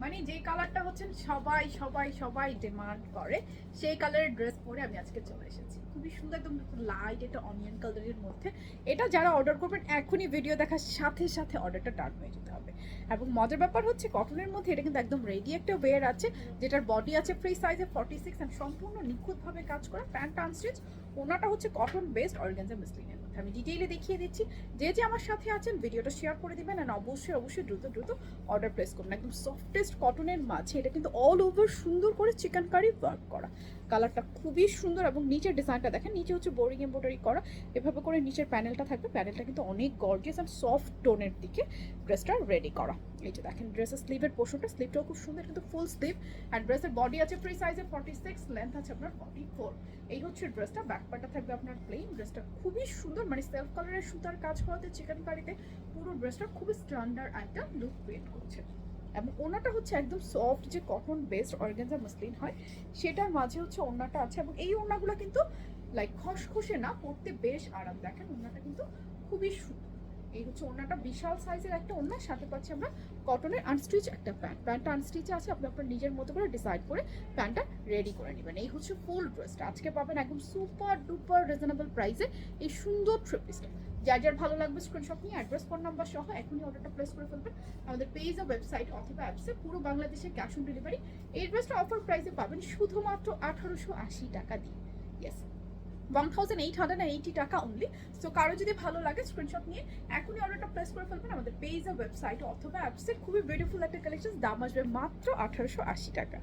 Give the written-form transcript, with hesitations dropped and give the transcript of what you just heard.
মানে যে কালারটা হচ্ছেন সবাই সবাই সবাই ডিমান্ড করে, সেই কালারের ড্রেস পরে আমি আজকে চলে এসেছি। খুবই সুন্দর, একদম লাইট এটা অনিয়ন কালারের মধ্যে। এটা যারা অর্ডার করবেন এখনই ভিডিও দেখার সাথে সাথে অর্ডারটা ডান হয়ে যেতে হবে। এবং মজার ব্যাপার হচ্ছে কটনের মধ্যে এটা কিন্তু একদম রেডি একটা ওয়্যার আছে, যেটার বডি আছে ফ্রি সাইজে 46 অ্যান্ড সম্পূর্ণ নিখুঁতভাবে কাজ করা, প্যান্ট আনস্টিচ। ওনাটা হচ্ছে কটন বেসড অর্গানজা মসলিনের মধ্যে। আমি ডিটেইলে দেখিয়ে দিচ্ছি। যে যে আমার সাথে আছেন ভিডিওটা শেয়ার করে দিবেন, অ্যান্ড অবশ্যই অবশ্যই দ্রুত দ্রুত অর্ডার প্লেস করুন। একদম সফটেস্ট কটনের মাঝে এটা কিন্তু অল ওভার সুন্দর করে চিকেন কারি ওয়ার্ক করা। কালারটা খুবই সুন্দর এবং নিচের ডিজাইনটা দেখেন, নিচে হচ্ছে বোরিং এমব্রয়ডারি করা। এভাবে করে নিচের প্যানেলটা থাকবে, প্যানেলটা কিন্তু অনেক গর্জিয়াস অ্যান্ড সফট টোনের দিকে ড্রেসটা রেডি করা। এই যে দেখেন ড্রেসের স্লিভের পোর্শনটা, স্লিভটাও খুব সুন্দর কিন্তু ফুল স্লিভ। অ্যান্ড ড্রেসের বডি আছে ফ্রি সাইজে 46, লেন্থ আছে আপনার 44। এই হচ্ছে ড্রেসটা, ব্যাক পার্টটা থাকবে আপনার প্লেন। ড্রেসটা খুবই সুন্দর, মানে সেলফ কালারের সুতার কাজ করাতে চিকেন কারিতে পুরো ড্রেসটা খুবই স্ট্যান্ডার্ড একটা লুক ক্রিয়েট করছে। এবং ওনাটা হচ্ছে একদম সফট যে কটন বেসড অর্গানজা মসলিন হয়, সেটার মাঝে হচ্ছে ওনাটা আছে। এবং এই ওনাগুলো কিন্তু লাইক খসখসে না, পরতে বেশ আরাম। দেখেন ওনাটা কিন্তু খুবই সুন্দর। এই হচ্ছে ওনাটা, বিশাল সাইজের একটা ওনা, সাথে পাচ্ছি আমরা কটনের আনস্টিচ একটা প্যান্ট। প্যান্টটা আনস্টিচ আছে, আপনি আপনার নিজের মতো করে ডিসাইড করে প্যান্টটা রেডি করে নেবেন। এই হচ্ছে ফুল ড্রেসটা। আজকে পাবেন একদম সুপার ডুপার রিজনেবল প্রাইসে এই সুন্দর থ্রি পিসটা। যার যার ভালো লাগবে স্ক্রিনশট নিয়ে অ্যাড্রেস, ফোন নাম্বার সহ এখনই অর্ডারটা প্লেস করে ফেলবেন আমাদের পেজ ও ওয়েবসাইট অথবা অ্যাপসে। পুরো বাংলাদেশে ক্যাশ অন ডেলিভারি। এই ড্রেসটা অফার প্রাইসে পাবেন শুধুমাত্র 1880 টাকা দিয়ে। ইয়েস, 1880 টাকা অনলি। সো কারো যদি ভালো লাগে স্ক্রিনশট নিয়ে এখনই অর্ডারটা প্লেস করে ফেলবেন আমাদের পেজ ও ওয়েবসাইট অথবা অ্যাপসে। খুবই বিউটিফুল একটা কালেকশন, দাম আসবে মাত্র 1880 টাকা।